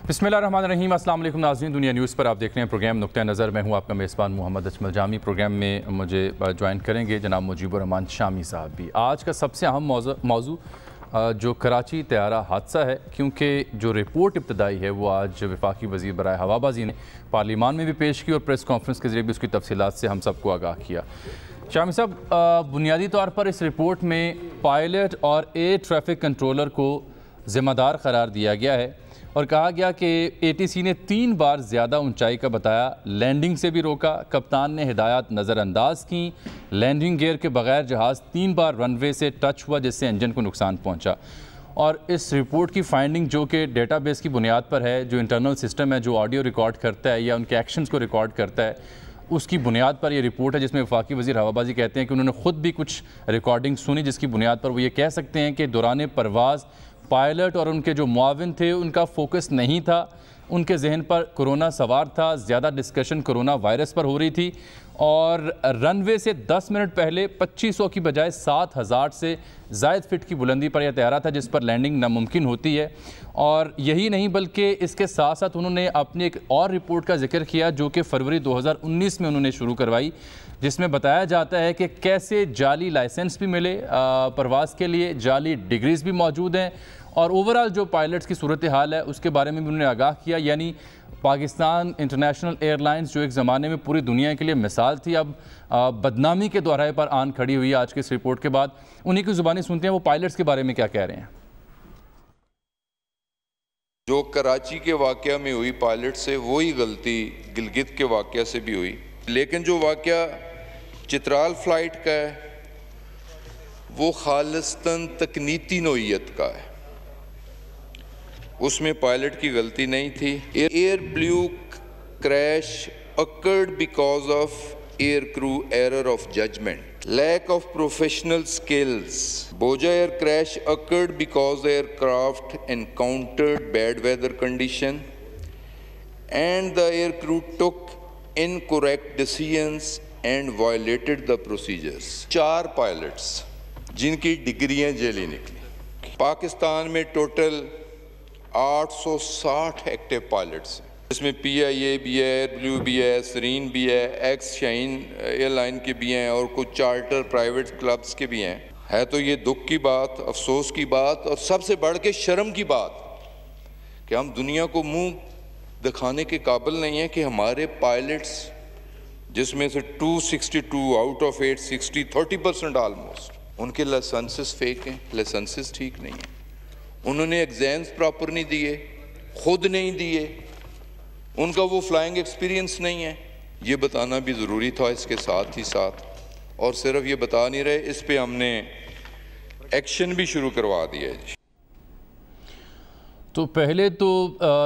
बिस्मिल्लाहिर्रहमानिर्रहीम। अस्सलाम वालेकुम नाज़रीन, दुनिया न्यूज़ पर आप देख रहे हैं प्रोग्राम नुक्ता नज़र। मैं हूँ आपका मेज़बान मोहम्मद अजमल जामी। प्रोग्राम में मुझे ज्वाइन करेंगे जनाब मुजीबुर रहमान शामी साहब भी। आज का सबसे अहम मौजू जो कराची तैयारा हादसा है, क्योंकि जो रिपोर्ट इब्तदाई है वो आज वफाकी वज़ीर बराए हवाबाजी ने पार्लियामान में भी पेश की और प्रेस कॉन्फ्रेंस के ज़रिए भी उसकी तफसीलात से हम सबको आगाह किया। शामी साहब, बुनियादी तौर पर इस रिपोर्ट में पायलट और एयर ट्रैफिक कंट्रोलर को ज़िम्मेदार करार दिया गया है और कहा गया कि ATC ने 3 बार ज़्यादा ऊंचाई का बताया, लैंडिंग से भी रोका, कप्तान ने हिदायत नज़रअंदाज की, लैंडिंग गियर के बगैर जहाज़ 3 बार रनवे से टच हुआ जिससे इंजन को नुकसान पहुंचा। और इस रिपोर्ट की फाइंडिंग जो कि डेटाबेस की बुनियाद पर है, जो इंटरनल सिस्टम है जो ऑडियो रिकॉर्ड करता है या उनके एक्शंस को रिकॉर्ड करता है, उसकी बुनियाद पर यह रिपोर्ट है जिसमें वफाकी वज़ीर हवाबाजी कहते हैं कि उन्होंने ख़ुद भी कुछ रिकॉर्डिंग सुनी जिसकी बुनियाद पर वो ये कह सकते हैं कि दौरान परवाज़ पायलट और उनके जो मुआविन थे उनका फोकस नहीं था, उनके जहन पर कोरोना सवार था, ज़्यादा डिस्कशन कोरोना वायरस पर हो रही थी और रनवे से 10 मिनट पहले 2500 की बजाय 7000 से ज़ायद फिट की बुलंदी पर यह तैयारा था जिस पर लैंडिंग नामुमकिन होती है। और यही नहीं बल्कि इसके साथ साथ उन्होंने अपनी एक और रिपोर्ट का जिक्र किया जो कि फरवरी 2019 में उन्होंने शुरू करवाई, जिसमें बताया जाता है कि कैसे जाली लाइसेंस भी मिले परवाज़ के लिए, जाली डिग्रीज़ भी मौजूद हैं और ओवरऑल जो पायलट्स की सूरत हाल है उसके बारे में भी उन्होंने आगाह किया। यानी पाकिस्तान इंटरनेशनल एयरलाइंस जो एक ज़माने में पूरी दुनिया के लिए मिसाल थी, अब बदनामी के दोहराए पर आन खड़ी हुई है आज की इस रिपोर्ट के बाद। उन्हीं की ज़ुबानी सुनते हैं वो पायलट्स के बारे में क्या कह रहे हैं। जो कराची के वाक़या में हुई पायलट से, वही गलती गिलगित के वाक़या से भी हुई, लेकिन जो वाक़या चित्राल फ़्लाइट का है वो खालिस्तन तकनीती नोयत का है, उसमें पायलट की गलती नहीं थी। Air blue crash occurred because of air crew error of judgment, lack of professional skills. Boja air crash occurred because the aircraft encountered bad weather condition and the air crew took incorrect decisions and violated the procedures. 4 pilots जिनकी डिग्रियां jelly निकली। पाकिस्तान में total 860 active pilots हैं, इसमें PIA भी है, Airblue भी है, सरीन भी है, एक्स शाइन एयरलाइन के भी हैं और कुछ चार्टर प्राइवेट क्लब्स के भी हैं। है तो ये दुख की बात, अफसोस की बात और सबसे बढ़ के शर्म की बात कि हम दुनिया को मुंह दिखाने के काबिल नहीं हैं कि हमारे पायलट्स, जिसमें से 262 आउट ऑफ 860 30% ऑलमोस्ट, उनके लाइसेंसेस फेक हैं, लाइसेंसेस ठीक नहीं हैं, उन्होंने एग्जाम्स प्रॉपर नहीं दिए, खुद नहीं दिए, उनका वो फ्लाइंग एक्सपीरियंस नहीं है। ये बताना भी ज़रूरी था इसके साथ ही साथ, और सिर्फ ये बता नहीं रहे, इस पे हमने एक्शन भी शुरू करवा दिया है। तो पहले तो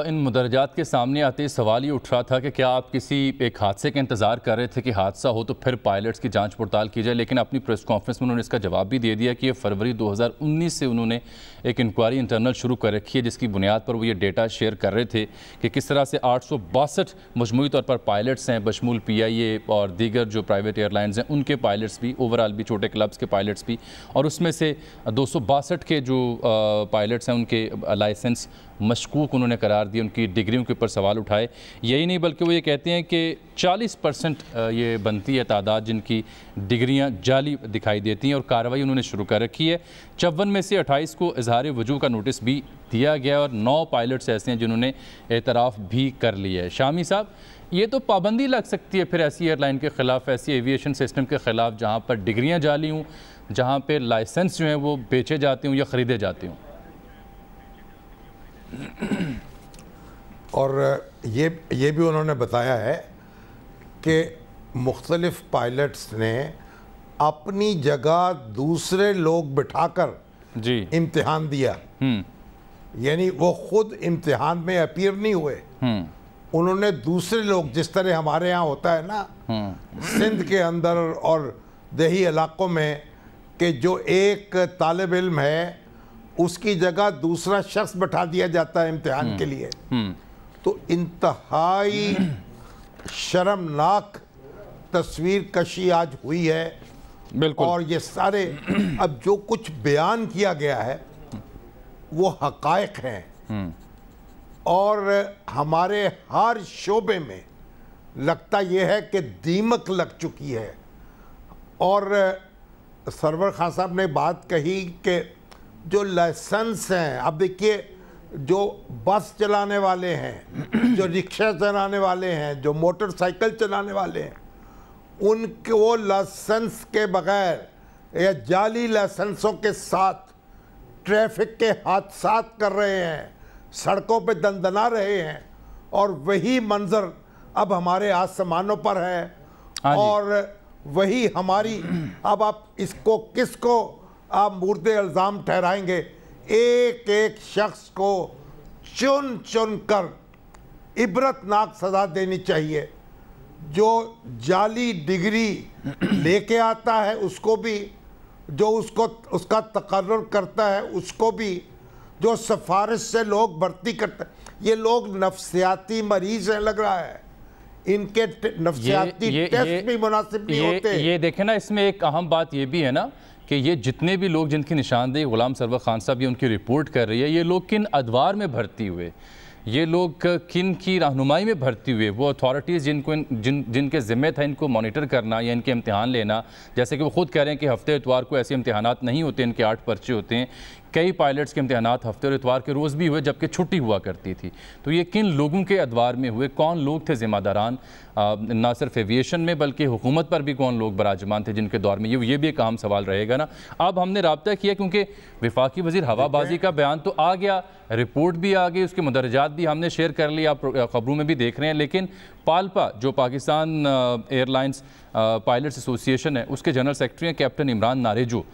इन मुदरजात के सामने आते ही सवाल ये उठ रहा था कि क्या आप किसी एक हादसे का इंतज़ार कर रहे थे कि हादसा हो तो फिर पायलट्स की जांच पड़ताल की जाए, लेकिन अपनी प्रेस कॉन्फ्रेंस में उन्होंने इसका जवाब भी दे दिया कि ये फरवरी 2019 से उन्होंने एक इंक्वायरी इंटरनल शुरू कर रखी है जिसकी बुनियाद पर वो ये डेटा शेयर कर रहे थे कि किस तरह से 862 मजमूई तौर पर पायलट्स हैं, बशमूल PIA और दीगर जो प्राइवेट एयरलाइंस हैं उनके पायलट्स भी, ओवरऑल भी छोटे क्लब्स के पायलट्स भी, और उसमें से 262 के जो पायलट्स हैं उनके लाइसेंस मशकूक उन्होंने करार दिए, उनकी डिग्रियों के ऊपर सवाल उठाए। यही नहीं बल्कि वो ये कहते हैं कि 40% ये बनती है तादाद जिनकी डिग्रियां जाली दिखाई देती हैं और कार्रवाई उन्होंने शुरू कर रखी है। 54 में से 28 को इजहार वजूह का नोटिस भी दिया गया और 9 पायलट्स ऐसे हैं जिन्होंने एतराफ़ भी कर लिया है। शामी साहब, ये तो पाबंदी लग सकती है फिर ऐसी एयरलाइन के ख़िलाफ़, ऐसी एविएशन सिस्टम के ख़िलाफ़ जहाँ पर डिग्रियाँ जाली हों, जहाँ पर लाइसेंस जो हैं वो बेचे जाते हों या ख़रीदे जाते हों। और ये भी उन्होंने बताया है कि मुख्तलिफ पायलट्स ने अपनी जगह दूसरे लोग बिठाकर जी इम्तिहान दिया, यानी वो खुद इम्तिहान में अपीयर नहीं हुए, उन्होंने दूसरे लोग, जिस तरह हमारे यहाँ होता है ना सिंध के अंदर और देही इलाकों में कि जो एक तालिब इल्म है उसकी जगह दूसरा शख्स बैठा दिया जाता है इम्तिहान के लिए, तो इंतहाई शर्मनाक तस्वीर कशी आज हुई है। बिल्कुल। और ये सारे अब जो कुछ बयान किया गया है वो हकायक हैं, और हमारे हर शोबे में लगता यह है कि दीमक लग चुकी है। और सरवर खान साहब ने बात कही कि जो लाइसेंस हैं, अब देखिए जो बस चलाने वाले हैं, जो रिक्शा चलाने वाले हैं, जो मोटरसाइकिल चलाने वाले हैं, उनके वो लाइसेंस के बगैर या जाली लाइसेंसों के साथ ट्रैफिक के हादसात कर रहे हैं, सड़कों पे दंदना रहे हैं, और वही मंजर अब हमारे आसमानों पर है। और वही हमारी, अब आप इसको किसको आप मुर्दे इल्ज़ाम ठहराएंगे? एक एक शख्स को चुन चुन कर इबरतनाक सज़ा देनी चाहिए। जो जाली डिग्री लेके आता है उसको भी, जो उसका तकर्रुर करता है उसको भी, जो सिफारिश से लोग भर्ती करते हैं, ये लोग नफ्सियाती मरीज हैं लग रहा है, इनके नफ्सियाती टेस्ट भी मुनासिब नहीं होते। ये देखें ना, इसमें एक अहम बात ये भी है ना कि ये जितने भी लोग जिनकी निशानदेही गुलाम सरवर खान साहब ये उनकी रिपोर्ट कर रही है, ये लोग किन अदवार में भर्ती हुए, ये लोग किन की रहनुमाई में भर्ती हुए, वो अथॉरिटीज़ जिनके ज़िम्मे था इनको मॉनिटर करना या इनके इम्तिहान लेना। जैसे कि वो खुद कह रहे हैं कि हफ्ते इतवार को ऐसे इम्तिहानात नहीं होते, इनके 8 पर्चे होते हैं। कई पायलट्स के इम्तिहानात हफ्ते और इतवार के रोज़ भी हुए जबकि छुट्टी हुआ करती थी। तो ये किन लोगों के अदवार में हुए, कौन लोग थे ज़िम्मेदारान, ना सिर्फ एविएशन में बल्कि हुकूमत पर भी कौन लोग बराजमान थे जिनके दौर में, ये भी एक अहम सवाल रहेगा ना। अब हमने रब्ता किया क्योंकि वफाकी वज़ीर हवाबाजी का बयान तो आ गया, रिपोर्ट भी आ गई, उसके मुदरजात भी हमने शेयर कर लिया, आप खबरों में भी देख रहे हैं। लेकिन पालपा जो पाकिस्तान एयरलाइंस पायलट्स एसोसिएशन है, उसके जनरल सेक्रेटरी हैं कैप्टन इमरान नारेजो,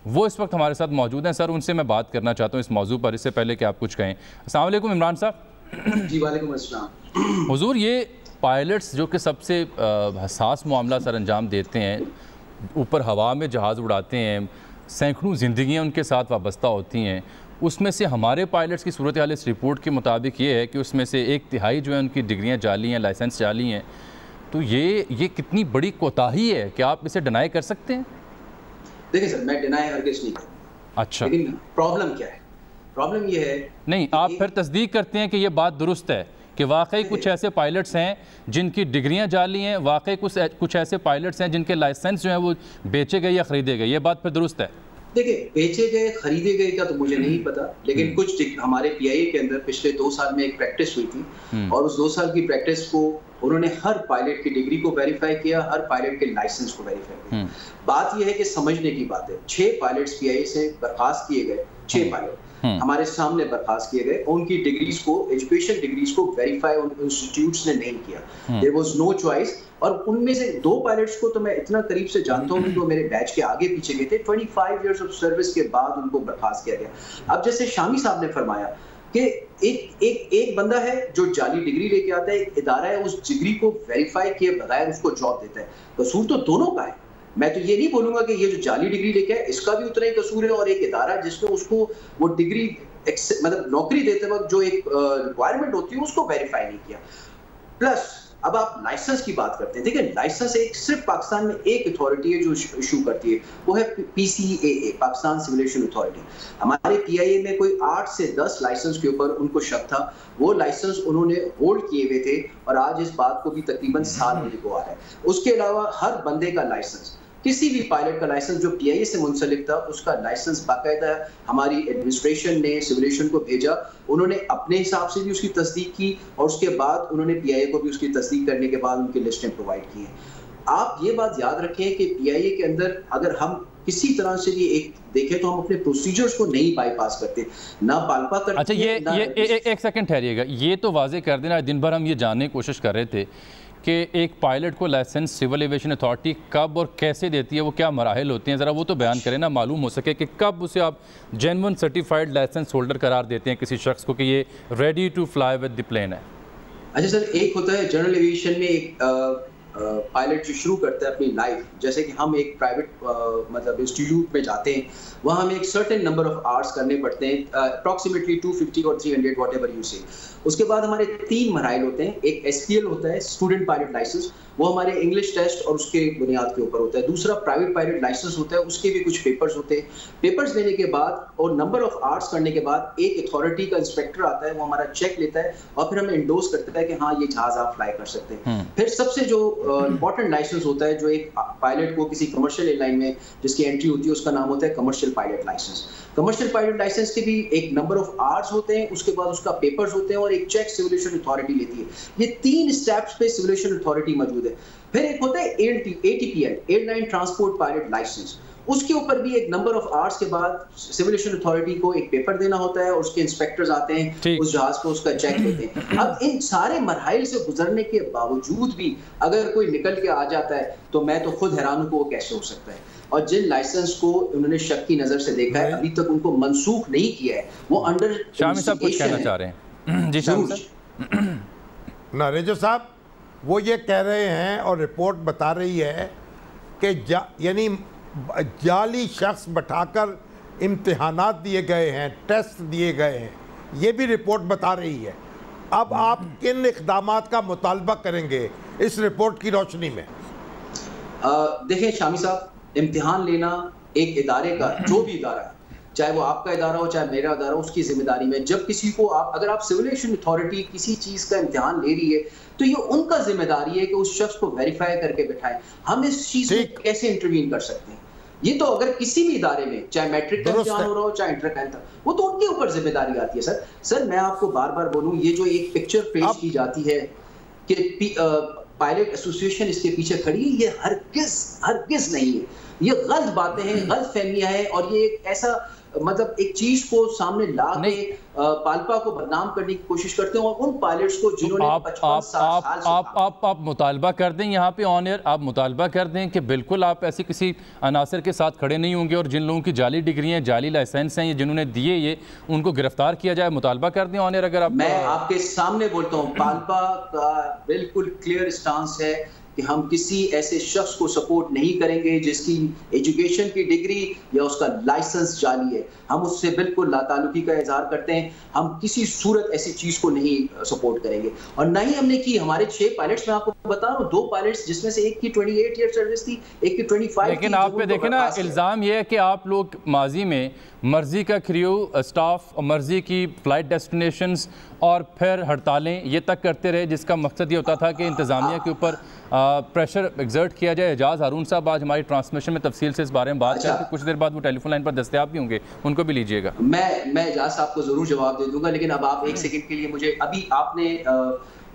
वो इस वक्त हमारे साथ मौजूद हैं। सर, उनसे मैं बात करना चाहता हूँ इस मौजू पर, इससे पहले कि आप कुछ कहें। अस्सलाम वालेकुम इमरान साहब। जी वालेकुम अस्सलाम। हुजूर, ये पायलट्स जो कि सबसे हसास मामला सर अंजाम देते हैं, ऊपर हवा में जहाज़ उड़ाते हैं, सैकड़ों ज़िंदगियाँ उनके साथ वाबस्ता होती हैं, उसमें से हमारे पायलट्स की सूरत हाल इस रिपोर्ट के मुताबिक ये है कि उसमें से 1/3 जो है उनकी डिग्रियाँ जाली हैं, लाइसेंस जाली हैं। तो ये कितनी बड़ी कोताही है, क्या आप इसे डिनाई कर सकते हैं? देखिए सर, मैं डिनाई हरगिज़ नहीं करूँगा। अच्छा, लेकिन प्रॉब्लम क्या है? प्रॉब्लम ये है, नहीं आप फिर तस्दीक करते हैं कि ये बात दुरुस्त है कि वाकई कुछ ऐसे पायलट्स हैं जिनकी डिग्रियां जाली हैं, वाकई कुछ ऐसे पायलट्स हैं जिनके लाइसेंस जो हैं वो बेचे गए या ख़रीदे गए, ये बात फिर दुरुस्त है? देखिए, बेचे गए खरीदे गए का तो मुझे नहीं पता, लेकिन कुछ हमारे PIA के अंदर पिछले 2 साल में एक प्रैक्टिस हुई थी और उस 2 साल की प्रैक्टिस को उन्होंने हर पायलट की डिग्री को वेरीफाई किया, हर पायलट के लाइसेंस को वेरीफाई किया। बात यह है कि समझने की बात है, 6 पायलट्स PIA से बर्खास्त किए गए, 6 पायलट हमारे सामने बर्खास्त किए गए, उनकी डिग्रीज को, एजुकेशन डिग्रीज को वेरीफाई उन इंस्टीट्यूट्स ने नहीं किया। There was no choice. और उनमें से 2 पायलट्स को तो मैं इतना करीब से जानता हूँ, जो मेरे बैच के आगे पीछे गए थे। 25 इयर्स ऑफ सर्विस के बाद उनको बर्खास्त किया गया। अब जैसे शामी साहब ने फरमाया कि एक बंदा है जो जाली डिग्री लेके आता है, एक इदारा है उस डिग्री को वेरीफाई किए बगैर उसको जॉब देता है। कसूर तो दोनों का है। मैं तो ये नहीं बोलूंगा कि ये जो जाली डिग्री लेके आए इसका भी उतना ही कसूर है, और एक इदारा जिसने उसको वो डिग्री मतलब नौकरी देते वक्त जो एक रिक्वायरमेंट होती है उसको वेरीफाई नहीं किया। प्लस अब आप लाइसेंस की बात करते हैं, देखिए लाइसेंस सिर्फ पाकिस्तान में एक अथॉरिटी है जो इशू करती है, वो है PCAA, Pakistan civil aviation authority. हमारे PIA में कोई 8 से 10 लाइसेंस के ऊपर उनको शक था, वो लाइसेंस उन्होंने होल्ड किए हुए थे और आज इस बात को भी तकरीबन साल होने को आ रहा है। उसके अलावा हर बंदे का लाइसेंस, किसी भी पायलट का लाइसेंस जो PIA से मुंसलिक था, उसका लाइसेंस बाकायदा हमारी एडमिनिस्ट्रेशन ने सिविल एविएशन को भेजा, उन्होंने अपने हिसाब से भी उसकी तस्दीक की और उसके बाद उन्होंने PIA को भी उसकी तस्दीक करने के बाद उनकी लिस्टें प्रोवाइड की हैं। आप ये बात याद रखें कि PIA के अंदर अगर हम किसी तरह से भी एक देखें तो हम अपने प्रोसीजर्स को नहीं बाईपास करते, ना पालपा करते। अच्छा, ये एक सेकंड ठहरिएगा, ये तो वाजे कर देना, दिन भर हम ये जानने की कोशिश कर रहे थे कि एक पायलट को लाइसेंस सिविल एविएशन अथॉरिटी कब और कैसे देती है, वो क्या मराहिल होते हैं, ज़रा वो तो बयान करें ना, मालूम हो सके कि कब उसे आप जेन्युइन सर्टिफाइड लाइसेंस होल्डर करार देते हैं किसी शख्स को कि ये ready to fly with the plane है। अच्छा सर, एक होता है जनरल एविएशन में एक पायलट जो शुरू करता है अपनी लाइफ, जैसे कि हम एक प्राइवेट मतलब इंस्टीट्यूट में जाते हैं, वहाँ हमें एक सर्टेन नंबर ऑफ आवर्स करने पड़ते हैं, अप्रॉक्सीमेटली 250 और 300 व्हाटएवर यू से। उसके बाद हमारे 3 मराइल होते हैं, एक SPL होता है, स्टूडेंट पायलट लाइसेंस, वो हमारे इंग्लिश टेस्ट और उसके बुनियाद के ऊपर होता है। दूसरा प्राइवेट पायलट लाइसेंस होता है, उसके भी कुछ पेपर्स होते हैं। पेपर्स लेने के बाद और नंबर ऑफ आवर्स करने के बाद एक अथॉरिटी का इंस्पेक्टर आता है, वो हमारा चेक लेता है और फिर हमें इंडोर्स करता है कि हाँ ये जहाज आप फ्लाई कर सकते हैं। फिर सबसे जो इंपॉर्टेंट लाइसेंस होता है जो एक पायलट को किसी कमर्शियल एयरलाइन में जिसकी एंट्री होती है, उसका नाम होता है commercial pilot licence. Commercial pilot licence के भी एक नंबर ऑफ आवर्स होते हैं, उसके बाद उसका पेपर्स होते हैं और एक चेक सिविल एविएशन अथॉरिटी लेती है। ये 3 स्टेप्स पे सिविल एविएशन अथॉरिटी मौजूद है। फिर एक होता है ATPL, airline transport pilot licence. उसके ऊपर भी एक नंबर ऑफ आवर्स के बाद सिविल एविएशन अथॉरिटी को एक पेपर देना होता है और उसके इंस्पेक्टर्स आते हैं, उस जहाज को उसका चेक लेते हैं। अब इन सारे मरहल से गुजरने के बावजूद भी अगर कोई निकल के आ जाता है तो मैं तो खुद हैरान हूं को वो कैसे हो सकता है। और जिन लाइसेंस को उन्होंने शक की नजर से देखा है, अभी तक उनको मंसूख नहीं किया है, वो अंडर शामी साहब कुछ कहना चाह रहे हैं? जी शामी साहब। ना रेजो साहब वो ये कह रहे हैं और रिपोर्ट बता रही है कि यानी जाली शख्स बैठाकर इम्तिहानात दिए गए हैं, टेस्ट दिए गए हैं, ये भी रिपोर्ट बता रही है। अब आप किन इक़दामात का मुतालबा करेंगे इस रिपोर्ट की रोशनी में? देखें शामी साहब, इम्तिहान लेना एक इदारे का, जो भी इदारा है, चाहे वो आपका इदारा हो चाहे मेरा इदारा हो, उसकी जिम्मेदारी में जब किसी को अगर आप सिविल एविएशन अथॉरिटी किसी चीज का इम्तिहान ले रही है तो ये उनका जिम्मेदारी है कि उस शख्स को वेरीफाई करके बिठाएं। हम इस चीज में कैसे इंटरवीन कर सकते हैं? ये तो अगर किसी भी इदारे में, चाहे मैट्रिक का इम्तिहान हो रहा हो चाहे इंटर का इम्तिहान, वो तो उनके ऊपर जिम्मेदारी आती है। सर मैं आपको बार बार बोलूं, ये जो एक पिक्चर पेश की जाती है कि पायलट एसोसिएशन इसके पीछे खड़ी है, ये हरगिज नहीं है। ये गलत बातें हैं, गलत फहमियां हैं और ये एक ऐसा मतलब एक चीज को सामने ला के पाल्पा को बदनाम करने की कोशिश करते हैं और उन पायलट्स को जिन्होंने 55 साल आप मुतालबा कर दें यहाँ पे ऑन एयर, आप मुतालबा कर दें कि बिल्कुल आप ऐसे किसी अनासर के साथ खड़े नहीं होंगे और जिन लोगों की जाली डिग्रियां, जाली लाइसेंस हैं, ये जिन्होंने दिए, ये उनको गिरफ्तार किया जाए। मुतालबा कर दें ऑन एयर अगर आप। मैं आपके सामने बोलता हूँ, पाल्पा का बिल्कुल क्लियर स्टांस है कि हम किसी ऐसे शख्स को सपोर्ट नहीं करेंगे जिसकी एजुकेशन की डिग्री या उसका लाइसेंस जाली है। हम उससे बिल्कुल लाताल्लुकी का इजहार करते हैं। हम किसी सूरत ऐसी चीज को नहीं सपोर्ट करेंगे और ना ही हमने की। हमारे 6 पायलट्स, मैं आपको बता रहा हूँ, 2 पायलट्स जिसमें से एक की 28 ईयर सर्विस थी, एक की 25। लेकिन आप पे देखें ना, इल्ज़ाम यह है कि आप लोग माजी में मर्जी का क्रू, स्टाफ, मर्जी की फ्लाइट डेस्टिनेशंस और फिर हड़तालें ये तक करते रहे, जिसका मकसद ये होता था कि इंतज़ामिया के ऊपर प्रेशर एग्जर्ट किया जाए। एजाज हारून साहब आज हमारी ट्रांसमिशन में तफसील से इस बारे में बात करते, कुछ देर बाद वो टेलीफोन लाइन पर दस्तयाब भी होंगे, उनको भी लीजिएगा। मैं एजाज साहब को जरूर जवाब दे दूंगा, लेकिन अब आप एक सेकंड के लिए मुझे, अभी आपने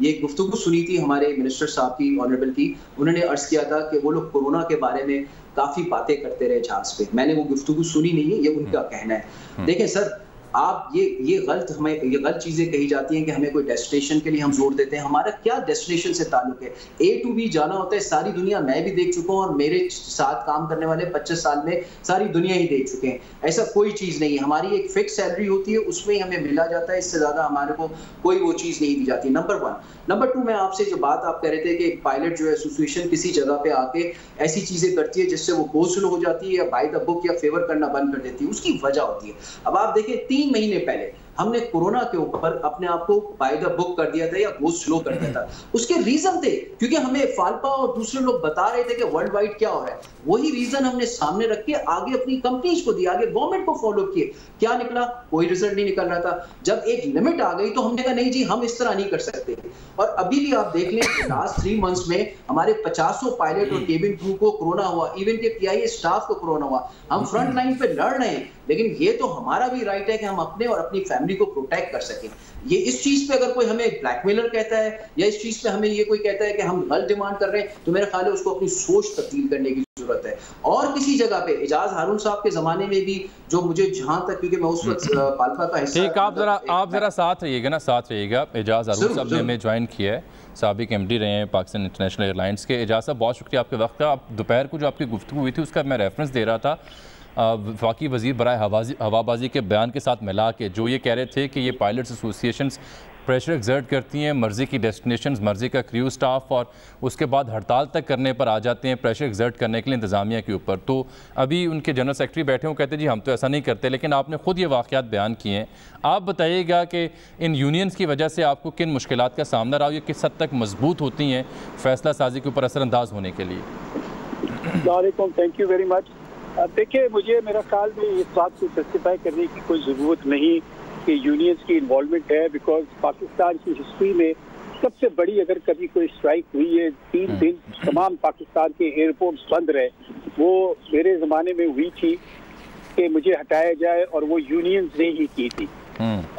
ये गुफ्तगू सुनी थी हमारे मिनिस्टर साहब की, ऑनरेबल की, उन्होंने अर्ज किया था कि वो लोग कोरोना के बारे में काफी बातें करते रहे जहाज पे। मैंने वो गुफ्तगू सुनी नहीं है, ये उनका कहना है। देखें सर, आप ये गलत चीजें कही जाती हैं कि हमें कोई डेस्टिनेशन के लिए हम जोर देते हैं। हमारा क्या डेस्टिनेशन से ताल्लुक है? A to B जाना होता है, सारी दुनिया मैं भी देख चुका हूँ और मेरे साथ काम करने वाले 25 साल में सारी दुनिया ही देख चुके हैं। ऐसा कोई चीज नहीं है। हमारी एक फिक्स सैलरी होती है, उसमें ही हमें मिला जाता है, इससे ज्यादा हमारे को कोई वो चीज नहीं दी जाती। नंबर 1। नंबर 2, मैं आपसे जो बात आप कह रहे थे कि पायलट जो एसोसिएशन किसी जगह पे आके ऐसी चीजें करती है जिससे वो गो स्लो हो जाती है या बाय द बुक या फेवर करना बंद कर देती है, उसकी वजह होती है। अब आप देखें, 3 महीने पहले हमने कोरोना के ऊपर अपने आप को बाय द बुक कर दिया था या गो स्लो कर दिया था। उसके रीजन थे क्योंकि हमें फाल्पा और दूसरे लोग बता रहे थे कि वर्ल्ड वाइड क्या हो रहा है। वही रीजन हमने सामने रख के आगे अपनी कंपनीज को दिया, आगे गवर्नमेंट को फॉलो किए। क्या निकला? कोई रिजल्ट नहीं निकल रहा था। जब एक लिमिट आ गई तो हमने कहा नहीं जी, हम इस तरह नहीं कर सकते। और अभी भी आप देख लें, लास्ट 3 मंथ्स में हमारे 50 पायलट और केबिन क्रू को कोरोना हुआ, इवन के PIA स्टाफ को कोरोना हुआ। हम फ्रंट लाइन पे लड़ रहे हैं, लेकिन ये तो हमारा भी राइट है कि हम अपने और अपनी फैमिली को प्रोटेक्ट कर सकें। ये इस चीज पे अगर कोई हमें ब्लैकमेलर कहता है या इस चीज पे हमें ये कोई कहता है कि हम गलत डिमांड कर रहे हैं, तो मेरा ख्याल है उसको अपनी सोच तब्दील करने की जरूरत है। और किसी जगह पे एजाज हारून साहब के जमाने में भी, जो मुझे जहां तक, क्योंकि मैं उस वक्त पाल्पा का हिस्सा, ठीक, आप जरा साथ रहिएगा ना, साथ रहिएगा। एजाज हारून साहब ने हमें ज्वाइन किया है, साबिक MD रहे हैं पाकिस्तान इंटरनेशनल एयरलाइंस के। एजाज साहब, बहुत शुक्रिया आपके वक्त का। आप दोपहर को जो आपकी गुफ्तगू हुई थी उसका मैं रेफरेंस दे रहा था वफाकी वज़ीर बराए हवाबाजी के बयान के साथ मिला के, जो ये कह रहे थे कि ये पायलट्स एसोसिएशंस प्रेशर एक्सर्ट करती हैं, मर्ज़ी की डेस्टिनेशंस, मर्ज़ी का क्रू स्टाफ, और उसके बाद हड़ताल तक करने पर आ जाते हैं प्रेशर एक्सर्ट करने के लिए इंतज़ामिया के ऊपर। तो अभी उनके जनरल सेक्रेटरी बैठे हो, कहते हैं जी हम तो ऐसा नहीं करते, लेकिन आपने ख़ुद ये वाक़यात बयान किए हैं। आप बताइएगा कि इन यूनियंस की वजह से आपको किन मुश्किलात का सामना रहा, ये किस हद तक मजबूत होती हैं फ़ैसला साजी के ऊपर असरअंदाज होने के लिए? Thank you very much. देखिए, मुझे मेरा ख्याल में इस बात को जस्टिफाई करने की कोई ज़रूरत नहीं कि यूनियंस की इन्वॉल्वमेंट है, बिकॉज पाकिस्तान की हिस्ट्री में सबसे बड़ी अगर कभी कोई स्ट्राइक हुई है, 3 दिन तमाम पाकिस्तान के एयरपोर्ट्स बंद रहे, वो मेरे ज़माने में हुई थी कि मुझे हटाया जाए, और वो यूनियंस ने ही की थी।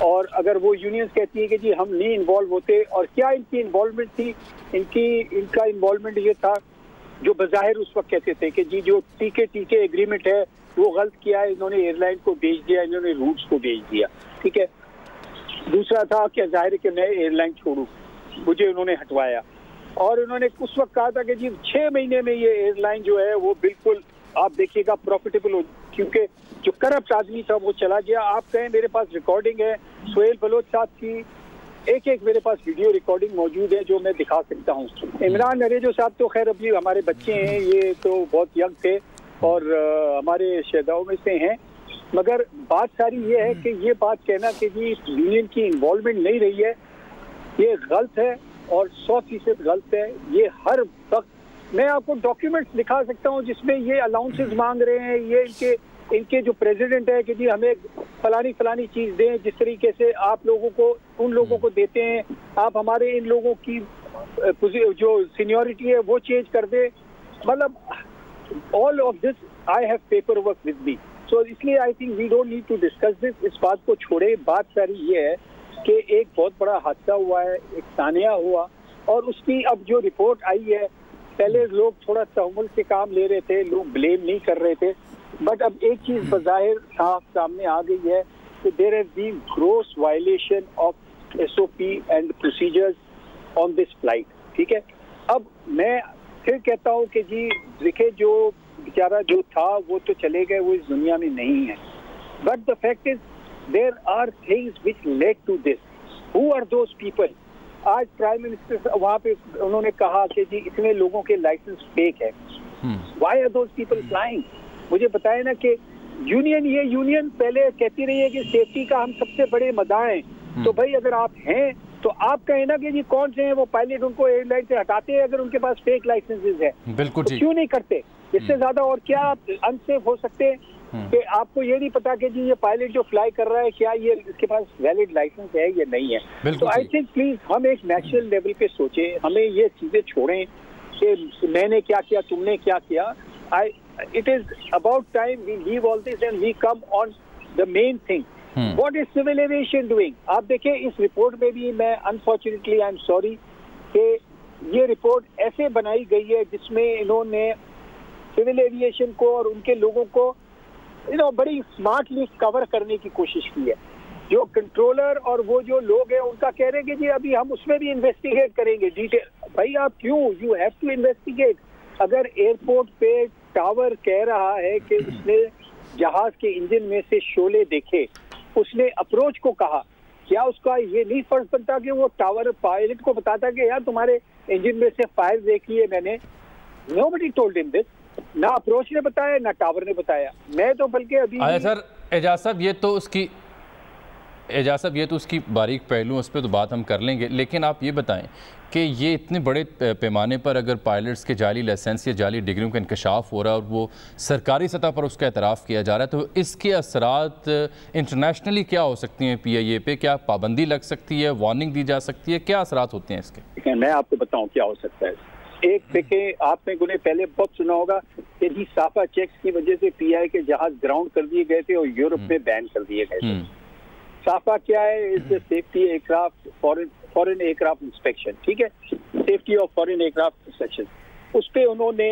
और अगर वो यूनियंस कहती है कि जी हम नहीं इन्वॉल्व होते, और क्या इनकी इन्वॉल्वमेंट थी, इनका इन्वॉल्वमेंट ये था जो बज़ाहिर उस वक्त कहते थे कि जी जो टीके एग्रीमेंट है वो गलत किया है, इन्होंने एयरलाइन को भेज दिया, इन्होंने रूट्स को भेज दिया, ठीक है। दूसरा था कि जाहिर है कि मैं एयरलाइन छोड़ूं, मुझे उन्होंने हटवाया, और उन्होंने उस वक्त कहा था कि जी 6 महीने में ये एयरलाइन जो है वो बिल्कुल आप देखिएगा प्रॉफिटेबल हो, क्योंकि जो करप्ट आदमी था वो चला गया। आप कहें, मेरे पास रिकॉर्डिंग है सुहेल बलोच साहब की, एक मेरे पास वीडियो रिकॉर्डिंग मौजूद है जो मैं दिखा सकता हूँ। इमरान नरेजो साहब तो खैर अभी हमारे बच्चे हैं, ये तो बहुत यंग थे और हमारे शहदाओं में से हैं, मगर बात सारी ये है कि ये बात कहना कि जी यूनियन की इन्वॉल्वमेंट नहीं रही है, ये गलत है और 100% गलत है। ये हर वक्त मैं आपको डॉक्यूमेंट्स दिखा सकता हूँ जिसमें ये अलाउंसेस मांग रहे हैं, ये इनके जो प्रेसिडेंट है कि जी हमें फलानी चीज़ दें, जिस तरीके से आप लोगों को उन लोगों को देते हैं, आप हमारे इन लोगों की जो सीनियरिटी है वो चेंज कर दे। मतलब all of this I have paper work with me, so इसलिए I think we don't need to discuss this. इस बात को छोड़े, बात सारी ये है कि एक बहुत बड़ा हादसा हुआ है, एक तानिया हुआ, और उसकी अब जो रिपोर्ट आई है, पहले लोग थोड़ा तहम्मुल से काम ले रहे थे, लोग ब्लेम नहीं कर रहे थे, बट अब एक चीज बज़ाहिर साफ सामने आ गई है कि there has been gross violation of SOP and procedures on this flight, ठीक है। अब मैं फिर कहता हूँ कि जी देखिए, जो बेचारा जो था वो तो चले गए, वो इस दुनिया में नहीं है, but the fact is there are things which led to this. Who are those people? आज प्राइम मिनिस्टर वहाँ पे उन्होंने कहा कि जी इतने लोगों के लाइसेंस फेक है, why are those people flying? मुझे बताया ना कि यूनियन पहले कहती रही है कि सेफ्टी का हम सबसे बड़े मदाएं, तो भाई अगर आप हैं तो आप कहें ना कि जी कौन से हैं वो पायलट, उनको एयरलाइन से हटाते हैं अगर उनके पास फेक लाइसेंसेस है, बिल्कुल तो क्यों नहीं करते? इससे ज्यादा और क्या अनसेफ हो सकते हैं कि आपको ये नहीं पता कि जी ये पायलट जो फ्लाई कर रहा है क्या ये इसके पास वैलिड लाइसेंस है या नहीं है। तो आई थिंक प्लीज हम एक नेशनल लेवल पे सोचें, हमें ये चीजें छोड़ें कि मैंने क्या किया, तुमने क्या किया। It is about time we leave all this and we come on the main thing. What is civil aviation doing? आप देखिए इस रिपोर्ट में भी, मैं unfortunately I am sorry कि ये रिपोर्ट ऐसे बनाई गई है जिसमें इन्होंने सिविल एविएशन को और उनके लोगों को बड़ी स्मार्टली कवर करने की कोशिश की है। जो कंट्रोलर और वो जो लोग हैं उनका कह रहे हैं कि जी अभी हम उसमें भी इन्वेस्टिगेट करेंगे डिटेल। भाई आप क्यों? You have to investigate. अगर एयरपोर्ट पे टावर कह रहा है कि उसने जहाज के इंजन में से शोले देखे, उसने अप्रोच को कहा, क्या उसका ये नहीं फर्ज बनता कि वो टावर पायलट को बताता कि यार तुम्हारे इंजन में से फायर देखी है मैंने? Nobody told him this. ना अप्रोच ने बताया, ना टावर ने बताया। मैं तो बल्कि अभी सर एजाज साहब ये तो उसकी बारीक पहलू, उस पर तो बात हम कर लेंगे, लेकिन आप ये बताएं कि ये इतने बड़े पैमाने पर अगर पायलट्स के जाली लाइसेंस या जाली डिग्रियों का इंकशाफ हो रहा है और वो सरकारी सतह पर उसका एतराफ़ किया जा रहा है, तो इसके असरात इंटरनेशनली क्या हो सकती हैं? PIA पे क्या पाबंदी लग सकती है, वार्निंग दी जा सकती है, क्या असरात होते हैं इसके? मैं आपको बताऊँ क्या हो सकता है। एक देखें, आपने गुने पहले बहुत सुना होगा कि जी साफा चेक्स की वजह से PIA के जहाज ग्राउंड कर दिए गए थे और यूरोप में बैन कर दिए गए थे। साफा क्या है? Is safety aircraft foreign aircraft inspection, ठीक है, safety of foreign aircraft inspection. उस पर उन्होंने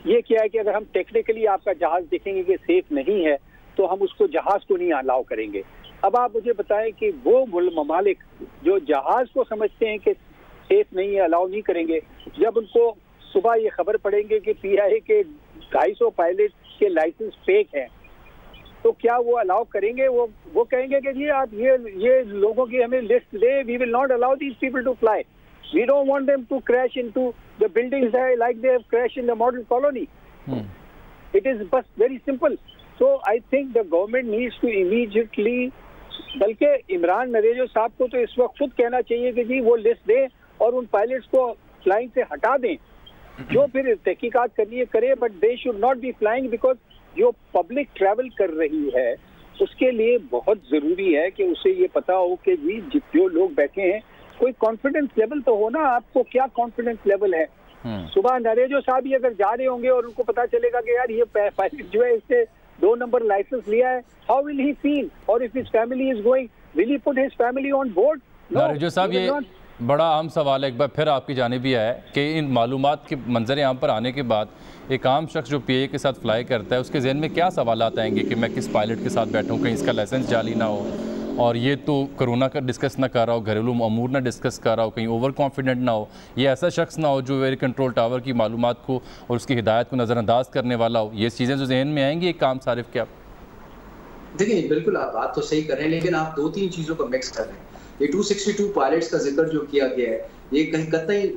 ये किया है कि अगर हम टेक्निकली आपका जहाज देखेंगे कि सेफ नहीं है तो हम उसको जहाज को नहीं अलाउ करेंगे। अब आप मुझे बताएं कि वो ममालिक जो जहाज को समझते हैं कि सेफ नहीं है, अलाउ नहीं करेंगे, जब उनको सुबह ये खबर पड़ेंगे कि PIA के 250 पायलट के लाइसेंस फेक हैं, तो क्या वो अलाउ करेंगे? वो कहेंगे कि जी आप ये लोगों की हमें लिस्ट दे, we will not allow these people to fly, we don't want them to crash into the buildings like they have crash in the model colony. It is बस very simple. So I think the government needs to immediately, बल्कि इमरान नरेजो साहब को तो इस वक्त खुद कहना चाहिए कि जी वो लिस्ट दें और उन पायलट्स को फ्लाइंग से हटा दें. जो फिर तहकीकात करनी है करे, but they should not be flying, because जो पब्लिक ट्रैवल कर रही है उसके लिए बहुत जरूरी है कि उसे ये पता हो कि जी जो लोग बैठे हैं कोई कॉन्फिडेंस लेवल तो हो ना. आपको क्या कॉन्फिडेंस लेवल है? सुबह नरेजो साहब ही अगर जा रहे होंगे और उनको पता चलेगा कि यार ये पायलट जो है इससे 2 नंबर लाइसेंस लिया है, हाउ विल ही फील? और if his family is going, will he put his family on board? Narejo साहब, ये बड़ा अहम सवाल है, एक बार फिर आपकी जानिब भी है कि इन मालूमात के मंजर यहाँ पर आने के बाद एक आम शख्स जो PIA के साथ फ्लाई करता है उसके जहन में क्या सवालात आएंगे कि मैं किस पायलट के साथ बैठूँ, कहीं इसका लाइसेंस जाली ना हो, और ये तो कोरोना का डिस्कस ना कर रहा हो, घरेलू अमूर ना डिस्कस कर रहा हो, कहीं ओवर कॉन्फिडेंट ना हो, ये ऐसा शख्स ना हो जो वेरी कंट्रोल टावर की मालूमात को और उसकी हिदायत को नज़रअंदाज करने वाला हो. ये चीज़ें जो जहन में आएंगी एक काम सारिफ क्या? देखिए बिल्कुल आप बात तो सही कर रहे हैं, लेकिन आप 2-3 चीज़ों को मिक्स कर रहे हैं. ये 262 पायलट्स का जिक्र जो किया गया है, ये कहीं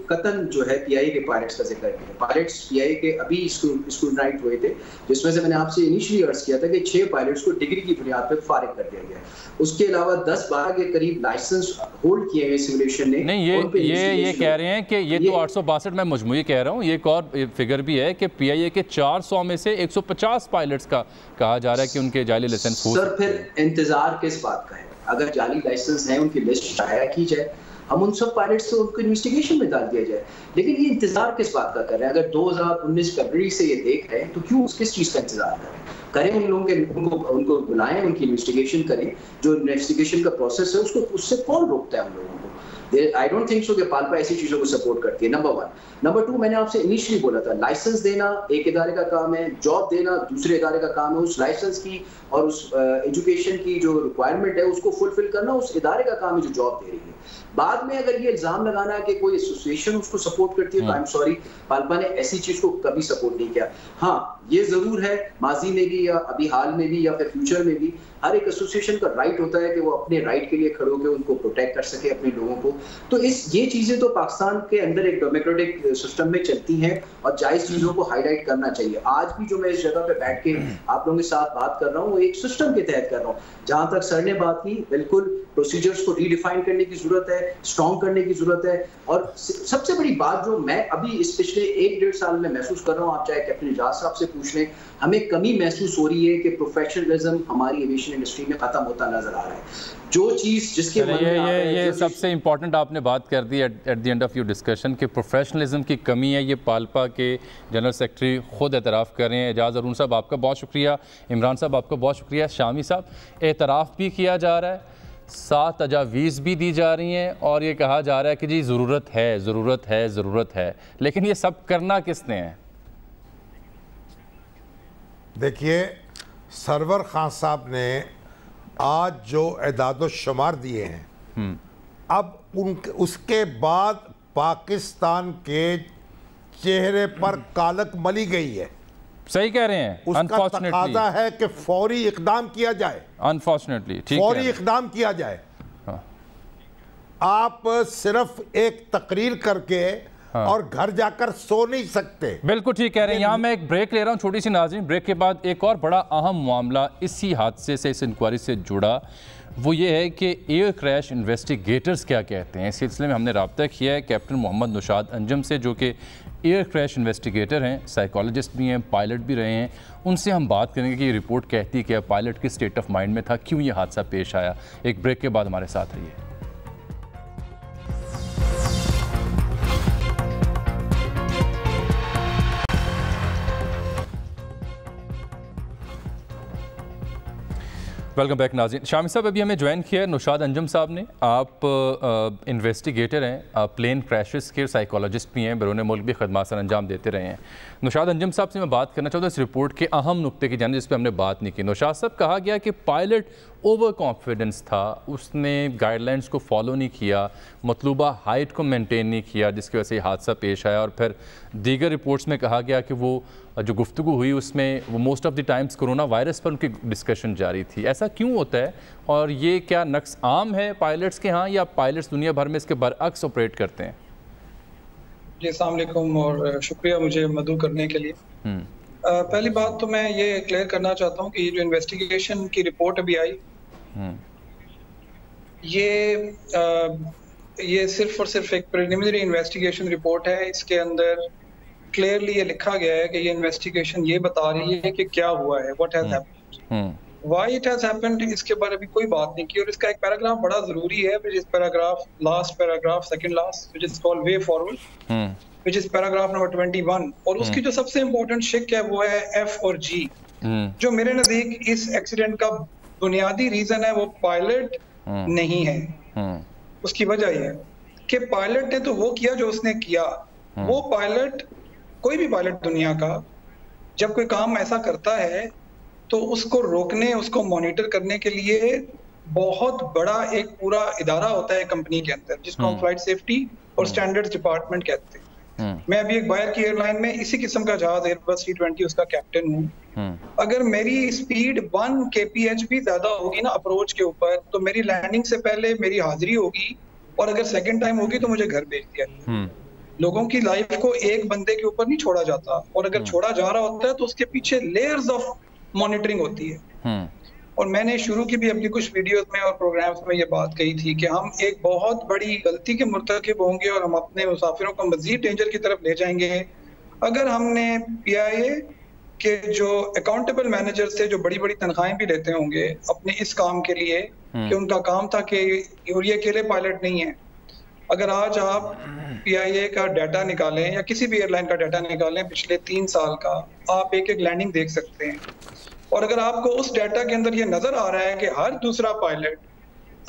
कतन जो है PIA के पायलट्स का जिक्र किया. पायलट्स PIA के अभी स्कूल नाइट हुए थे, जिसमें से मैंने आपसे इनिशियली अर्ज किया था कि 6 पायलट्स को डिग्री की बुनियाद पर फारिग कर दिया गया. उसके अलावा 10-12 के करीब लाइसेंस होल्ड किए हुए सिमुलेशन ने. नहीं, ये कह रहे हैं कि ये तो 862 मैं मजमूई कह रहा हूँ. ये एक और फिगर भी है कि PIA के 400 में से 150 पायलट्स का कहा जा रहा है कि उनके जाली लाइसेंस हो. सर फिर इंतजार किस बात का है? अगर जाली लाइसेंस है उनकी लिस्ट शाया की जाए, हम उन सब पायलट्स को उनको इन्वेस्टिगेशन में डाल दिया जाए. लेकिन ये इंतजार किस बात का कर रहे हैं? अगर 2019 फरवरी से ये देख रहे हैं तो क्यों किस चीज का इंतजार करें? उन लोगों के उनको बुलाएं, उनकी इन्वेस्टिगेशन करें. जो इन्वेस्टिगेशन का प्रोसेस है उसको उससे कौन रोकता है उन लोगों को? आई डोंट थिंक सो कि पाल्पा ऐसी चीजों को सपोर्ट करती है. नंबर 1. नंबर 2, मैंने आपसे इनिशियली बोला था लाइसेंस देना एक इदारे का काम है, जॉब देना दूसरे इदारे का काम है. उस लाइसेंस की और उस एजुकेशन की जो रिक्वायरमेंट है उसको फुलफिल करना उस इदारे का काम है जो जॉब दे रही है. बाद में अगर ये इल्जाम लगाना है कि कोई एसोसिएशन उसको सपोर्ट करती है तो आई एम सॉरी, पाल्पा ने ऐसी चीज को कभी सपोर्ट नहीं किया. हाँ, ये जरूर है माजी में भी या अभी हाल में भी या फिर फ्यूचर में भी हर एक एसोसिएशन का राइट होता है कि वो अपने राइट के लिए खड़े होकर उनको प्रोटेक्ट कर सके अपने लोगों को. तो ये चीजें तो पाकिस्तान के अंदर एक डेमोक्रेटिक सिस्टम में चलती हैं और जायज चीजों को हाईलाइट करना चाहिए. आज भी जो मैं इस जगह पे बैठ के आप लोगों के साथ बात कर रहा हूँ वो एक सिस्टम के तहत कर रहा हूँ. जहां तक सर ने बात की, बिल्कुल प्रोसीजर्स को रीडिफाइन करने की जरूरत है, स्ट्रॉन्ग करने की जरूरत है. और सबसे बड़ी बात जो मैं अभी इस पिछले 1-1.5 साल में महसूस कर रहा हूँ, आप चाहे कैप्टन एजाज साहब से पूछ लें, हमें कमी महसूस हो रही है कि प्रोफेशनलिज्म हमारी एविएशन इंडस्ट्री में खत्म होता नजर आ रहा है. जो चीज जिसके ये सबसे इंपॉर्टेंट आपने बात कर दी at the end of your discussion कि प्रोफेशनलिज्म की कमी है. ये पाल्पा के जनरल सेक्रेटरी खुद एतराफ़ कर रहे हैं. एजाज अरून साहब आपका बहुत शुक्रिया, इमरान साहब आपका बहुत शुक्रिया, शामी साहब एतराफ़ भी किया जा रहा है, 7 तजावीज़ भी दी जा रही हैं और ये कहा जा रहा है कि जी ज़रूरत है ज़रूरत है ज़रूरत है. लेकिन ये सब करना किसने है? देखिए, सरवर खान साहब ने आज जो एदाद शुमार दिए हैं, अब उसके बाद पाकिस्तान के चेहरे पर कालक मली गई है. सही कह रहे हैं. उसका तकाजा है कि फौरी इकदाम किया जाए. अनफॉर्चुनेटली फौरी इकदाम किया जाए. आप सिर्फ एक तकरीर करके और घर जाकर सो नहीं सकते. बिल्कुल ठीक कह रहे हैं. यहाँ मैं एक ब्रेक ले रहा हूँ छोटी सी नाज़रीन. ब्रेक के बाद एक और बड़ा अहम मामला इसी हादसे से, इस इंक्वायरी से जुड़ा, वो ये है कि एयर क्रैश इन्वेस्टिगेटर्स क्या कहते हैं. इस सिलसिले में हमने रब्ता किया है कैप्टन मोहम्मद नौशाद अंजम से, जो कि एयर क्रैश इन्वेस्टिगेटर हैं, साइकोलॉजिस्ट भी हैं, पायलट भी रहे हैं. उनसे हम बात करेंगे कि ये रिपोर्ट कहती है क्या, पायलट किस स्टेट ऑफ माइंड में था, क्यों ये हादसा पेश आया. एक ब्रेक के बाद हमारे साथ रहिए. वेलकम बैक नाज़रीन. शामी साहब अभी हमें ज्वाइन किया है नौशाद अंजम साहब ने. आप इन्वेस्टिगेटर हैं, आप प्लेन क्रैशेस के साइकोलॉजिस्ट भी हैं, बैरून मुल्क भी खदमात सर अंजाम देते रहे हैं. नौशाद अंजम साहब से मैं बात करना चाहता हूँ इस रिपोर्ट के अहम नुक्ते की जाने जिस पर हमने बात नहीं की. नौशाद साहब, कहा गया कि पायलट ओवर कॉन्फिडेंस था, उसने गाइडलाइंस को फॉलो नहीं किया, मतलूबा हाइट को मेंटेन नहीं किया, जिसकी वजह से हादसा पेश आया. और फिर दीगर रिपोर्ट्स में कहा गया कि वो जो गुफ्तगू हुई उसमें वो most of the times corona virus पर उनकी डिस्कशन जारी थी। ऐसा क्यों होता है और ये क्या नक्स आम है पायलट्स के यहाँ या पायलट्स दुनिया भर में इसके बरअक्स ऑपरेट करते हैं? जी अस्सलाम वालेकुम और शुक्रिया मुझे मदऊ करने के लिए। पहली बात तो मैं ये क्लियर करना चाहता हूँ कि ये जो इन्वेस्टिगेशन की रिपोर्ट अभी आई ये सिर्फ और सिर्फ एक प्रिलिमिनरी इन्वेस्टिगेशन रिपोर्ट है। इसके अंदर क्लियरली ये लिखा गया है कि ये इन्वेस्टिगेशन ये बता रही है कि क्या हुआ है, what has happened, why it has happened. इसके बारे में कोई बात नहीं की और इसका एक पैराग्राफ बड़ा जरूरी है, which is paragraph last paragraph second last, which is called way forward, which is paragraph number 21। और उसकी जो सबसे इंपॉर्टेंट शिक है वो है एफ और जी। जो मेरे नजदीक इस एक्सीडेंट का बुनियादी रीजन है वो पायलट नहीं है। उसकी वजह यह है कि पायलट ने तो वो किया जो उसने किया। वो पायलट, कोई भी पायलट दुनिया का जब कोई काम ऐसा करता है तो उसको रोकने, उसको मॉनिटर करने के लिए बहुत बड़ा एक पूरा इदारा होता है कंपनी के अंदर, जिसको हम फ्लाइट सेफ्टी और स्टैंडर्ड्स डिपार्टमेंट कहते हैं। मैं अभी एक बायर की एयरलाइन में इसी किस्म का जहाज एयरबस C-20 उसका कैप्टन हूँ। अगर मेरी स्पीड 1 kph भी ज्यादा होगी ना अप्रोच के ऊपर, तो मेरी लैंडिंग से पहले मेरी हाजिरी होगी और अगर सेकंड टाइम होगी तो मुझे घर भेज दिया। लोगों की लाइफ को एक बंदे के ऊपर नहीं छोड़ा जाता और अगर छोड़ा जा रहा होता है तो उसके पीछे लेयर्स ऑफ मॉनिटरिंग होती है। और मैंने शुरू की भी अपनी कुछ वीडियोस में और प्रोग्राम्स में ये बात कही थी कि हम एक बहुत बड़ी गलती के मुर्तकिब होंगे और हम अपने मुसाफिरों को मजीद डेंजर की तरफ ले जाएंगे अगर हमने PIA के जो अकाउंटेबल मैनेजर्स थे, जो बड़ी बड़ी तनख्वाहें भी लेते होंगे अपने इस काम के लिए, कि उनका काम था कि और ये अकेले पायलट नहीं है। अगर आज आप PIA का डाटा निकालें या किसी भी एयरलाइन का डाटा निकालें पिछले 3 साल का, आप एक एक लैंडिंग देख सकते हैं और अगर आपको उस डाटा के अंदर ये नजर आ रहा है कि हर दूसरा पायलट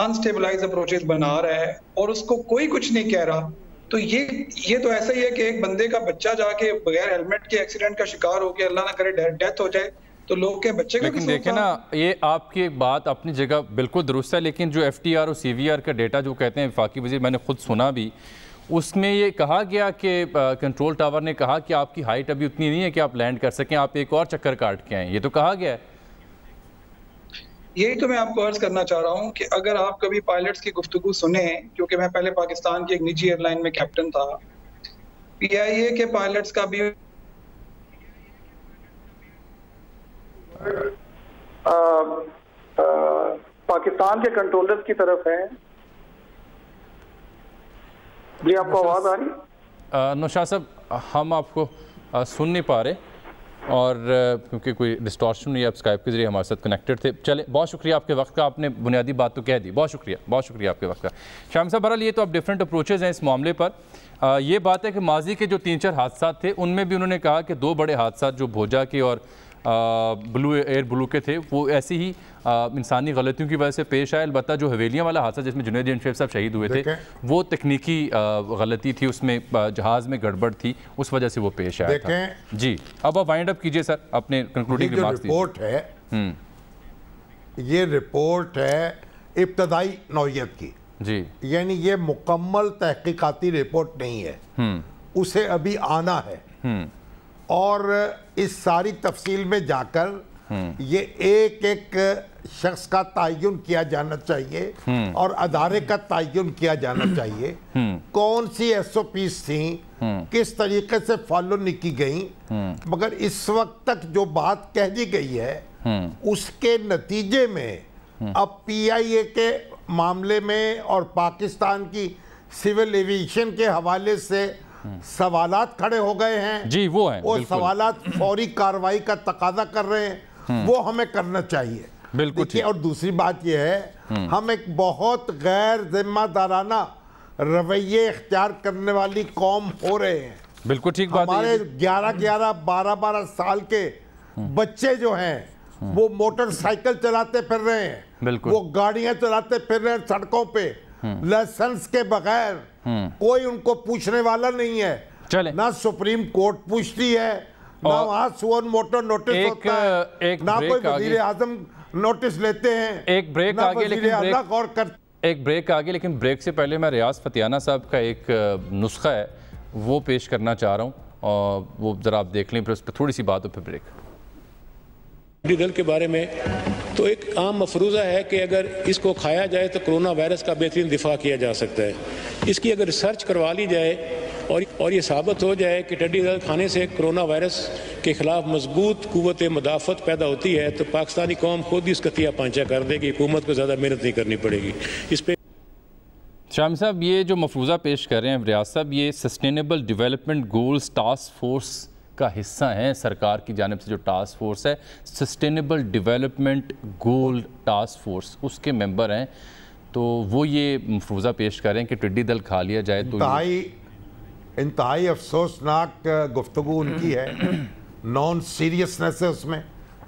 अनस्टेबलाइज अप्रोचेस बना रहा है और उसको कोई कुछ नहीं कह रहा, तो ये तो ऐसा ही है कि एक बंदे का बच्चा जाके बगैर हेलमेट के एक्सीडेंट का शिकार हो गया, अल्लाह ना करे डेथ हो जाए, तो लोग के बच्चे का। लेकिन देखें ना, ये आपकी एक बात अपनी जगह बिल्कुल दुरुस्त है, लेकिन जो FTR और CVR का डेटा जो कहते हैं वफाकी वज़ीर, मैंने खुद सुना भी, उसमें ये कहा गया कि कंट्रोल टावर ने कहा कि आपकी हाइट अभी उतनी नहीं है कि आप लैंड कर सकें, आप एक और चक्कर काट के आएँ, ये तो कहा गया है। यही तो मैं आपको अर्ज करना चाह रहा हूँ कि अगर आप कभी पायलट्स की गुफ्तगू सुने, क्योंकि मैं पहले पाकिस्तान की एक निजी एयरलाइन में कैप्टन था, PIA के पायलट्स का भी पाकिस्तान के कंट्रोलर्स की तरफ है। जी आपको आवाज आ रही? नौशाद साहब, हम आपको सुन नहीं पा रहे और क्योंकि कोई डिस्टॉर्शन या स्काइप के जरिए हमारे साथ कनेक्टेड थे। चले, बहुत शुक्रिया आपके वक्त का, आपने बुनियादी बात तो कह दी, बहुत शुक्रिया आपके वक्त का। शाम साहब, बहरहाल ये तो अब डिफरेंट अप्रोचेज़ हैं इस मामले पर। ये बात है कि माजी के जो 3-4 हादसा थे उनमें भी उन्होंने कहा कि 2 बड़े हादसा जो भोजा के और एयर ब्लू के थे वो ऐसी ही इंसानी गलतियों की वजह से पेश आए। अलबत्ता जो हवेलियाँ वाला हादसा जिसमें जुनैद शेख साहब शहीद हुए थे वो तकनीकी गलती थी, उसमें जहाज़ में गड़बड़ थी, उस वजह से वो पेश आया था। जी, अब आप वाइंड अप कीजिए सर अपने कंक्लूडिंग रिमार्क्स। रिपोर्ट है, ये रिपोर्ट है इब्तदाई नौइयत की जी, यानी ये मुकम्मल तहकीकाती रिपोर्ट नहीं है, उसे अभी आना है और इस सारी तफसील में जाकर ये एक एक शख्स का तयन किया जाना चाहिए और अदारे का तयन किया जाना चाहिए। कौन सी SOPs थी, किस तरीके से फॉलो नहीं की गई, मगर इस वक्त तक जो बात कह दी गई है उसके नतीजे में अब PIA के मामले में और पाकिस्तान की सिविल एविएशन के हवाले से सवालात खड़े हो गए हैं। जी, वो हैं, और सवालात फौरी कार्रवाई का तकाजा कर रहे हैं, वो हमें करना चाहिए। बिल्कुल। और दूसरी बात यह है, हम एक बहुत गैर जिम्मेदाराना रवैये इख्तियार करने वाली कौम हो रहे हैं। बिल्कुल ठीक बात है। हमारे 11-11, 12-12 साल के बच्चे जो हैं वो मोटरसाइकिल चलाते फिर रहे हैं, बिल्कुल, वो गाड़ियां चलाते फिर रहे हैं सड़कों पे लाइसेंस के बगैर। कोई उनको पूछने वाला नहीं है, चले ना सुप्रीम कोर्ट पूछती है, ना वहाँ सुअन मोटर नोटिस होता है, ना कोई वजीर आजम नोटिस लेते हैं। एक ब्रेक आगे, लेकिन ब्रेक से पहले मैं रियाज फतियाना साहब का एक नुस्खा है वो पेश करना चाह रहा हूँ। और वो ज़रा आप देख लें, फिर उस पर थोड़ी सी बात हो, फिर ब्रेक। टिड्डी दल के बारे में तो एक आम मफरूज़ा है कि अगर इसको खाया जाए तो कोरोना वायरस का बेहतरीन दिफा किया जा सकता है। इसकी अगर रिसर्च करवा ली जाए और ये साबित हो जाए कि टिड्डी दल खाने से कोरोना वायरस के खिलाफ मजबूत कुव्वत मुदाफ़त पैदा होती है, तो पाकिस्तानी कौम खुद ही उसका तिया पांचा कर देगी, हुकूमत को ज़्यादा मेहनत नहीं करनी पड़ेगी। इस पर शामी साहब ये जो मफरूज़ा पेश कर रहे हैं रियाज साहब, ये sustainable development goals task force का हिस्सा है। सरकार की जानिब से जो टास्क फोर्स है sustainable development goal task force, उसके मेंबर हैं। तो वो ये मफरूज़ा पेश कर रहे हैं कि टिड्डी दल खा लिया जाए तो इंतहाई अफसोसनाक गुफ्तगू उनकी है। नॉन सीरियसनेस है उसमें।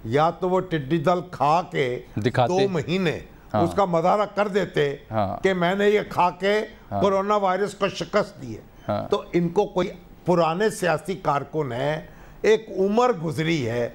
या तो वो टिड्डी दल खा के दिखाते 2 महीने उसका मदारा कर देते कि मैंने ये खा के कोरोना वायरस को शिकस्त दी है। तो इनको कोई पुराने सियासी कारकुन है, एक उम्र गुजरी है,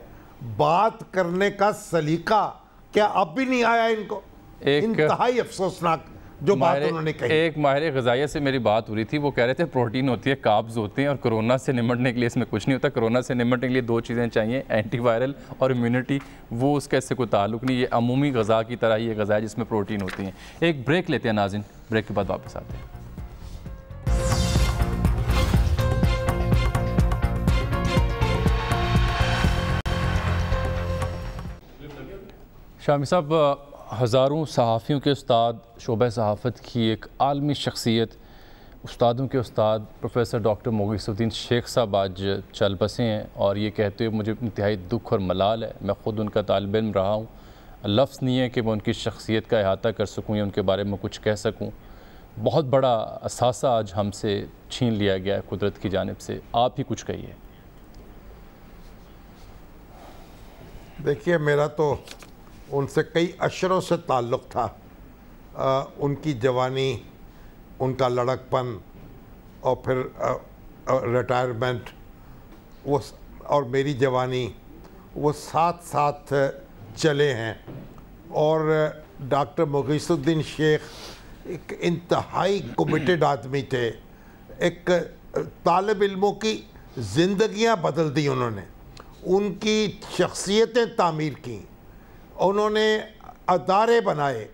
बात करने का सलीका क्या अब भी नहीं आया इनको? इंतहाई अफसोसनाक जो बात उन्होंने कही। एक माहिर ग़िज़ाइया से मेरी बात हो रही थी, वो कह रहे थे प्रोटीन होती है, कार्ब्स होते हैं, और कोरोना से निमटने के लिए इसमें कुछ नहीं होता। कोरोना से निमटने के लिए 2 चीज़ें चाहिए, एंटीवायरल और इम्यूनिटी। वो उसका इससे कोई ताल्लुक़ नहीं, ये अमूमी ग़िज़ा की तरह ही ये ग़िज़ा है जिसमें प्रोटीन होती हैं। एक ब्रेक लेते हैं नाज़रीन, ब्रेक के बाद वापस आते हैं। शामी साहब, हज़ारों सहाफ़ियों के उस्ताद, शोबा सहाफ़त की एक आलमी शख्सियत, उस्तादों के उस्ताद प्रोफेसर डॉक्टर मुगीसुद्दीन शेख साहब आज चल बसे हैं, और ये कहते हुए मुझे इंतहाई दुख और मलाल है। मैं ख़ुद उनका तालिब इल्म रहा हूँ, लफ्ज़ नहीं है कि मैं उनकी शख्सियत का अहाता कर सकूँ या उनके बारे में कुछ कह सकूँ। बहुत बड़ा असासा आज हमसे छीन लिया गया है कुदरत की जानिब से। आप ही कुछ कहिए। देखिए, मेरा तो उनसे कई अशरों से ताल्लुक़ था। उनकी जवानी, उनका लड़कपन और फिर रिटायरमेंट, वो और मेरी जवानी, वो साथ साथ चले हैं। और डॉक्टर मुगीसुद्दीन शेख एक इंतहाई कमिटेड आदमी थे। एक तालिब इल्मों की ज़िंदगियां बदल दी उन्होंने, उनकी शख्सियतें तामीर की, उन्होंने अदारे बनाए,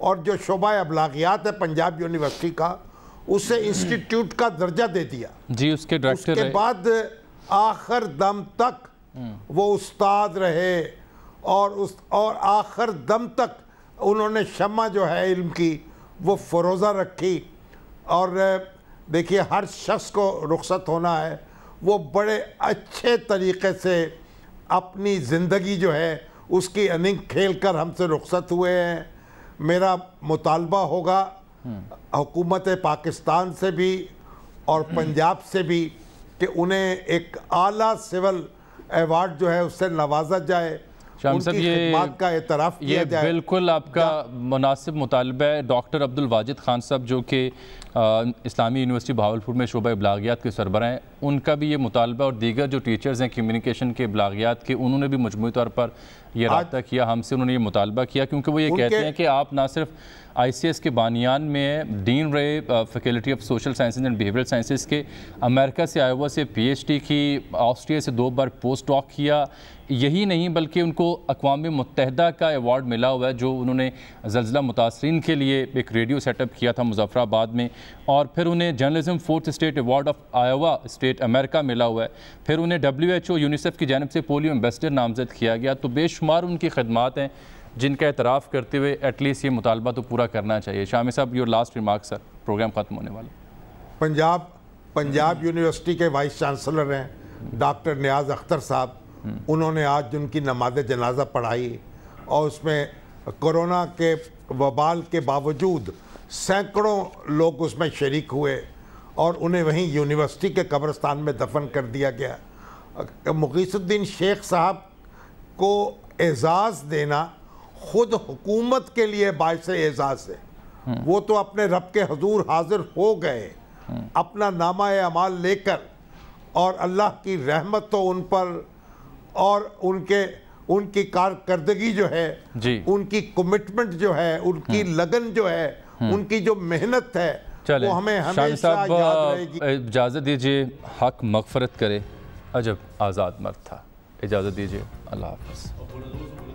और जो शोबा अबलागियात है पंजाब यूनिवर्सिटी का, उसे इंस्टीट्यूट का दर्जा दे दिया जी। उसके डायरेक्टर उसके बाद आखिर दम तक वो उस्ताद रहे, और आखिर दम तक उन्होंने शम्मा जो है इल्म की वो फरोज़ा रखी। और देखिए, हर शख्स को रुखसत होना है, वो बड़े अच्छे तरीक़े से अपनी ज़िंदगी जो है उसकी इनिंग खेल कर हमसे रुखसत हुए हैं। मेरा मुतालबा होगा हुकूमत पाकिस्तान से भी और पंजाब से भी कि उन्हें एक आला सिविल एवार्ड जो है उससे नवाजा जाए, उनकी खिदमत का एतराफ़ किया जाए। बिल्कुल आपका मुनासिब मुतालबा है। डॉक्टर अब्दुल वाजिद खान साहब जो कि इस्लामी यूनिवर्सिटी भावलपुर में शोबा इब्लागियात के सरबराह हैं, उनका भी ये मुतालबा, और दीगर जो टीचर्स हैं कम्युनिकेशन के इब्लागियात के, उन्होंने भी मजमूई तौर पर ये राब्ता किया हमसे। उन्होंने ये मुतालबा किया क्योंकि वो ये कहते हैं कि आप ना सिर्फ ICS के बानियान में डीन रहे, faculty of social sciences and behavioural sciences के, अमेरिका से आयोवा से PhD की, ऑस्ट्रिया से 2 बार पोस्ट डॉक किया। यही नहीं बल्कि उनको अक़वाम मुत्तहिदा का अवार्ड मिला हुआ है, जो उन्होंने ज़ल्ज़ला मुतासरीन के लिए एक रेडियो सेटअप किया था मुज़फ़्फ़राबाद में, और फिर उन्हें journalism 4th state award of Iowa state America मिला हुआ है। फिर उन्हें WHO यूनिसेफ की जानिब से पोलियो एम्बेसडर नामज़द किया गया। तो बेशुमार उनकी खदमात हैं जिनका एतराफ़ करते हुए एटलीस्ट ये मुतालबा तो पूरा करना चाहिए। शामी साहब, your last remark sir, programme ख़त्म होने वाला। पंजाब यूनिवर्सिटी के वाइस चांसलर हैं डॉक्टर नियाज़ अख्तर साहब, उन्होंने आज उनकी नमाज जनाजा पढ़ाई, और उसमें कोरोना के वबाल के बावजूद सैकड़ों लोग उसमें शरीक हुए, और उन्हें वहीं यूनिवर्सिटी के कब्रिस्तान में दफन कर दिया गया। मुगीसुद्दीन शेख साहब को एजाज़ देना खुद हुकूमत के लिए बाइस एजाज़ है। वो तो अपने रब के हुजूर हाजिर हो गए अपना नामा अमाल लेकर, और अल्लाह की रहमत तो उन पर, और उनकी कारकर्दगी जो है जी, उनकी कमिटमेंट जो है, उनकी लगन जो है, उनकी जो मेहनत है, चले वो हमें शामी हमेशा साहब याद रहेगी। इजाज़त दीजिए, हक मगफरत करे, अजब आज़ाद मर्द था। इजाज़त दीजिए, अल्लाह हाफ़िज़।